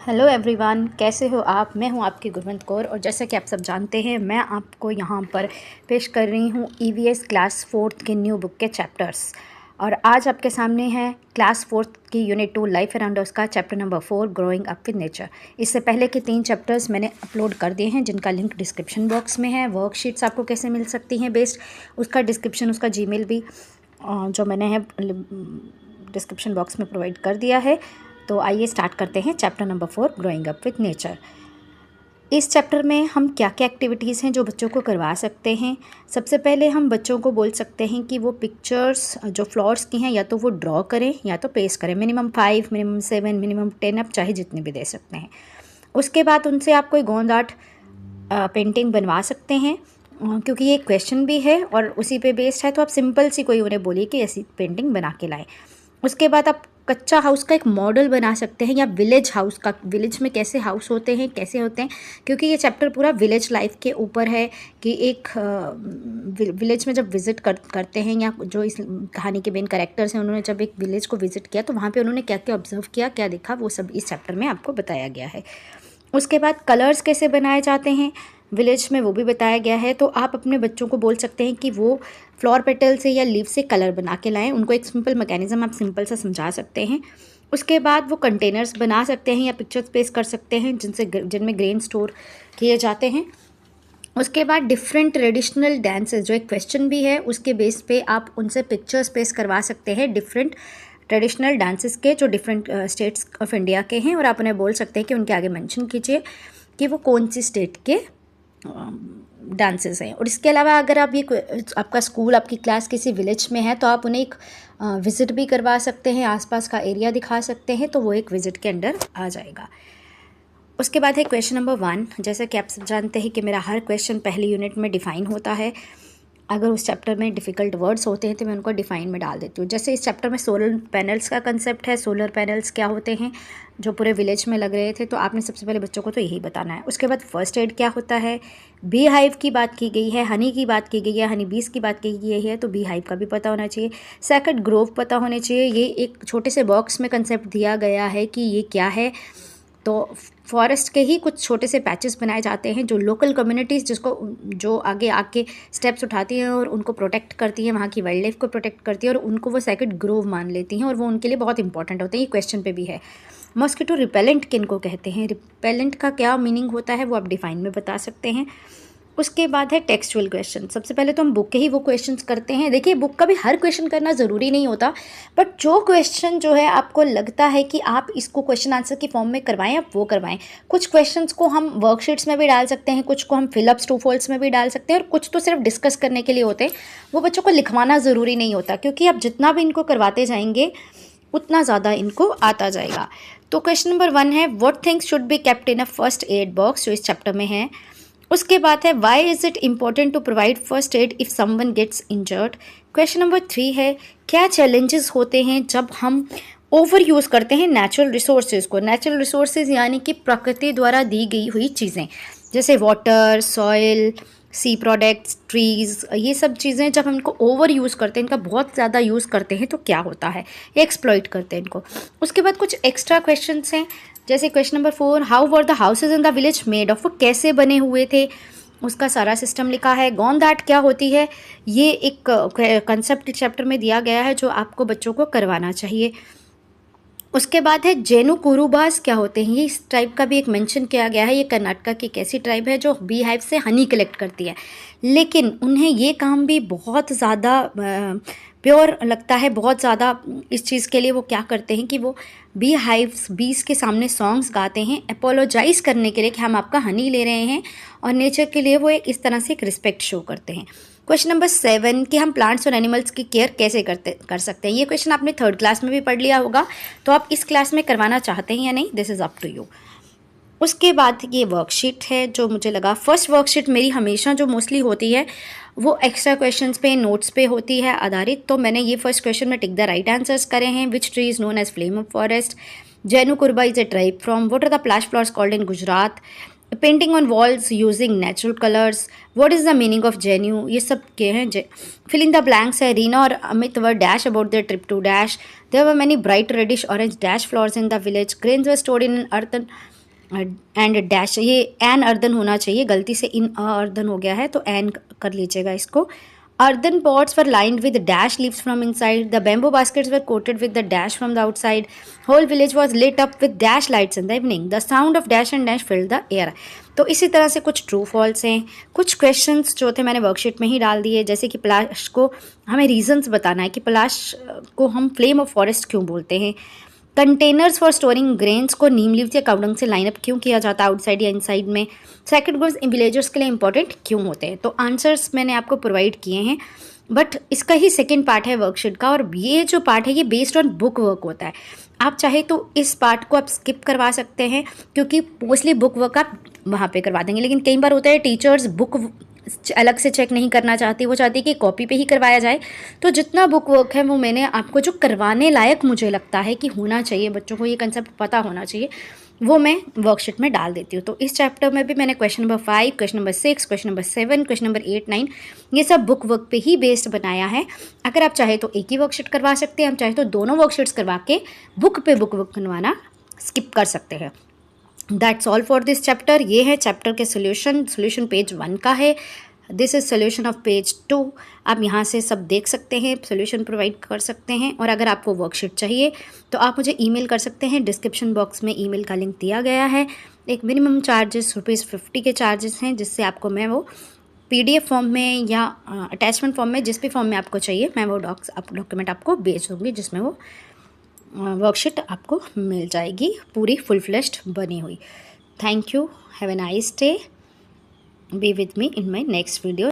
Hello everyone, कैसे हो आप। मैं हूं आपकी गुरवंत कौर और जैसा कि आप सब जानते हैं मैं आपको यहां पर पेश कर रही हूं ईवीएस क्लास 4th के न्यू बुक के चैप्टर्स। और आज आपके सामने है क्लास 4th की यूनिट 2 लाइफ अराउंड अस का chapter number 4 growing up with nature. इससे पहले के 3 चैप्टर्स मैंने अपलोड कर दिए हैं जिनका लिंक डिस्क्रिप्शन बॉक्स में है। वर्कशीट्स आपको कैसे मिल सकती हैं बेस्ड उसका डिस्क्रिप्शन, उसका जीमेल भी जो मैंने है डिस्क्रिप्शन बॉक्स में प्रोवाइड कर दिया है। तो आइए स्टार्ट करते हैं chapter number 4 growing up with nature. इस चैप्टर में हम क्या क्या एक्टिविटीज़ हैं जो बच्चों को करवा सकते हैं। सबसे पहले हम बच्चों को बोल सकते हैं कि वो पिक्चर्स जो फ्लावर्स की हैं या तो वो ड्रॉ करें या तो पेस्ट करें। मिनिमम 5, मिनिमम 7, मिनिमम 10, आप चाहे जितने भी दे सकते हैं। उसके बाद उनसे आप कोई गोंद आर्ट पेंटिंग बनवा सकते हैं क्योंकि ये क्वेश्चन भी है और उसी पे बेस्ड है। तो आप सिंपल सी कोई उन्हें बोलिए कि ऐसी पेंटिंग बना के लाएं। उसके बाद आप कच्चा हाउस का एक मॉडल बना सकते हैं या विलेज हाउस का, विलेज में कैसे हाउस होते हैं, कैसे होते हैं, क्योंकि ये चैप्टर पूरा विलेज लाइफ के ऊपर है कि एक विलेज में जब विज़िट करते हैं या जो इस कहानी के मेन कैरेक्टर्स हैं उन्होंने जब एक विलेज को विज़िट किया तो वहाँ पे उन्होंने क्या क्या ऑब्जर्व किया, क्या देखा, वो सब इस चैप्टर में आपको बताया गया है। उसके बाद कलर्स कैसे बनाए जाते हैं विलेज में वो भी बताया गया है। तो आप अपने बच्चों को बोल सकते हैं कि वो फ्लावर पेटल से या लीव से कलर बना के लाएं। उनको एक सिंपल मैकेनिज्म आप सिंपल सा समझा सकते हैं। उसके बाद वो कंटेनर्स बना सकते हैं या पिक्चर्स पेस्ट कर सकते हैं जिनमें ग्रेन स्टोर किए जाते हैं। उसके बाद डिफरेंट ट्रेडिशनल डांसेस, जो एक क्वेश्चन भी है उसके बेस पे आप उनसे पिक्चर्स पेस्ट करवा सकते हैं डिफरेंट ट्रेडिशनल डांसेस के जो डिफरेंट स्टेट्स ऑफ इंडिया के हैं। और आप उन्हें बोल सकते हैं कि उनके आगे मेंशन कीजिए कि वो कौन सी स्टेट के डांसेस हैं। और इसके अलावा अगर आप ये आपका स्कूल, आपकी क्लास किसी विलेज में है तो आप उन्हें एक विज़िट भी करवा सकते हैं, आसपास का एरिया दिखा सकते हैं, तो वो एक विज़िट के अंडर आ जाएगा। उसके बाद है क्वेश्चन नंबर 1। जैसा कि आप सब जानते हैं कि मेरा हर क्वेश्चन पहली यूनिट में डिफ़ाइन होता है। अगर उस चैप्टर में डिफ़िकल्ट वर्ड्स होते हैं तो मैं उनको डिफ़ाइन में डाल देती हूँ। जैसे इस चैप्टर में सोलर पैनल्स का कंसेप्ट है। सोलर पैनल्स क्या होते हैं जो पूरे विलेज में लग रहे थे, तो आपने सबसे पहले बच्चों को तो यही बताना है। उसके बाद फर्स्ट एड क्या होता है, बी हाइव की बात की गई है, हनी की बात की गई है, हनी बीस की बात की गई है, तो बी हाइव का भी पता होना चाहिए। सेकंड ग्रोव पता होने चाहिए। ये एक छोटे से बॉक्स में कंसेप्ट दिया गया है कि ये क्या है। तो फॉरेस्ट के ही कुछ छोटे से पैचेस बनाए जाते हैं जो लोकल कम्युनिटीज़ जो आगे आके स्टेप्स उठाती हैं और उनको प्रोटेक्ट करती हैं, वहाँ की वाइल्ड लाइफ को प्रोटेक्ट करती है और उनको वो सेकंड ग्रोव मान लेती हैं और वो उनके लिए बहुत इंपॉर्टेंट होते हैं। ये क्वेश्चन पे भी है। मॉस्किटो रिपेलेंट किनको कहते हैं, रिपेलेंट का क्या मीनिंग होता है वो आप डिफाइन में बता सकते हैं। उसके बाद है टेक्सचुअल क्वेश्चन। सबसे पहले तो हम बुक के ही वो क्वेश्चंस करते हैं। देखिए, बुक का भी हर क्वेश्चन करना ज़रूरी नहीं होता, बट जो क्वेश्चन जो है आपको लगता है कि आप इसको क्वेश्चन आंसर की फॉर्म में करवाएं, आप वो करवाएं। कुछ क्वेश्चंस को हम वर्कशीट्स में भी डाल सकते हैं, कुछ को हम फिलअप्स ट्रू फॉल्स में भी डाल सकते हैं और कुछ तो सिर्फ डिस्कस करने के लिए होते हैं। वो बच्चों को लिखवाना ज़रूरी नहीं होता, क्योंकि आप जितना भी इनको करवाते जाएंगे उतना ज़्यादा इनको आता जाएगा। तो क्वेश्चन नंबर 1 है what things should be kept in a first aid box, जो इस चैप्टर में है। उसके बाद है why is it important to provide first aid if someone gets injured. Question number 3 है क्या चैलेंजेस होते हैं जब हम ओवर यूज़ करते हैं नेचुरल रिसोर्सेज को। नेचुरल रिसोर्सेज यानी कि प्रकृति द्वारा दी गई हुई चीज़ें, जैसे वाटर, सॉइल, सी प्रोडक्ट्स, ट्रीज़, ये सब चीज़ें जब हम इनको ओवर यूज़ करते हैं, इनका बहुत ज़्यादा यूज़ करते हैं तो क्या होता है, एक्सप्लॉइट करते हैं इनको। उसके बाद कुछ एक्स्ट्रा क्वेश्चंस हैं, जैसे question number 4 how were the houses in the village made of, कैसे बने हुए थे, उसका सारा सिस्टम लिखा है। गोंद आर्ट क्या होती है, ये एक कंसेप्ट चैप्टर में दिया गया है जो आपको बच्चों को करवाना चाहिए। उसके बाद है जेनु कुरुबास क्या होते हैं, ये इस ट्राइब का भी एक मेंशन किया गया है। ये कर्नाटका की एक ऐसी ट्राइब है जो बी हाइव से हनी कलेक्ट करती है, लेकिन उन्हें ये काम भी बहुत ज़्यादा प्योर लगता है। बहुत ज़्यादा इस चीज़ के लिए वो क्या करते हैं कि वो बी हाइव्स बीस के सामने सॉन्ग्स गाते हैं अपोलोजाइज़ करने के लिए कि हम आपका हनी ले रहे हैं, और नेचर के लिए वो इस तरह से एक रिस्पेक्ट शो करते हैं। क्वेश्चन नंबर 7 कि हम प्लांट्स और एनिमल्स की केयर कैसे कर सकते हैं। ये क्वेश्चन आपने 3rd क्लास में भी पढ़ लिया होगा, तो आप इस क्लास में करवाना चाहते हैं या नहीं, this is up to you. उसके बाद ये वर्कशीट है जो मुझे लगा, फर्स्ट वर्कशीट मेरी हमेशा जो मोस्टली होती है वो एक्स्ट्रा क्वेश्चंस पे, नोट्स पे होती है आधारित। तो मैंने ये फर्स्ट क्वेश्चन में टिक द राइट आंसर्स करे हैं। Which tree is known as flame of forest, Jenu Kuruba is a tribe from, what are the palash flowers called in Gujarat, painting on walls using natural colours, what is the meaning of Jenu, ये सब के हैं। Fill in the blanks है रीना और Amit were dash about their trip to dash, there were many bright reddish orange dash flowers in the village, grains were stored in earth and dash, ये an earthen होना चाहिए, गलती से इन earthen हो गया है तो एन कर लीजिएगा इसको। Earthen pots were lined with dash leaves from inside. The bamboo baskets were coated with the dash from the outside. Whole village was lit up with dash lights in the evening. The sound of dash and dash filled the air. तो इसी तरह से कुछ true false हैं, कुछ questions जो थे मैंने वर्कशीट में ही डाल दिए, जैसे कि पलाश को हमें रीजंस बताना है कि पलाश को हम फ्लेम ऑफ फॉरेस्ट क्यों बोलते हैं। कंटेनर्स फॉर स्टोरिंग ग्रेन्स को नीम लीव्स या काउडंग से लाइनअप क्यों किया जाता है आउटसाइड या इनसाइड में। सेक्रेड गुड्स विलेजर्स के लिए इंपॉर्टेंट क्यों होते हैं। तो आंसर्स मैंने आपको प्रोवाइड किए हैं, बट इसका ही सेकेंड पार्ट है वर्कशीट का, और ये जो पार्ट है ये बेस्ड ऑन बुक वर्क होता है। आप चाहे तो इस पार्ट को आप स्किप करवा सकते हैं, क्योंकि मोस्टली बुक वर्क आप वहाँ पे करवा देंगे, लेकिन कई बार होता है टीचर्स बुक अलग से चेक नहीं करना चाहती, वो चाहती है कि कॉपी पे ही करवाया जाए। तो जितना बुक वर्क है वो मैंने आपको जो करवाने लायक मुझे लगता है कि होना चाहिए, बच्चों को ये कंसेप्ट पता होना चाहिए, वो मैं वर्कशीट में डाल देती हूँ। तो इस चैप्टर में भी मैंने question number 5, question number 6, question number 7, question number 8, 9 ये सब बुक वर्क पे ही बेस्ड बनाया है। अगर आप चाहे तो एक ही वर्कशीट करवा सकते हैं, हम चाहे तो दोनों वर्कशीट्स करवा के बुक पे बुक वर्क बनवाना स्किप कर सकते हैं। That's all for this chapter. ये है चैप्टर के सोल्यूशन पेज 1 का है। This is solution of page 2। आप यहाँ से सब देख सकते हैं, सोल्यूशन प्रोवाइड कर सकते हैं, और अगर आपको वर्कशीट चाहिए तो आप मुझे ईमेल कर सकते हैं। डिस्क्रिप्शन बॉक्स में ईमेल का लिंक दिया गया है। एक मिनिमम चार्जेस ₹50 के चार्जेस हैं, जिससे आपको मैं वो PDF फॉर्म में या अटैचमेंट फॉर्म में, जिस भी फॉर्म में आपको चाहिए, मैं वो डॉक्यूमेंट आपको भेज दूँगी, जिसमें वो वर्कशीट आपको मिल जाएगी पूरी फुल फ्लेश्ड बनी हुई। Thank you, have a nice day, B with me in my next video.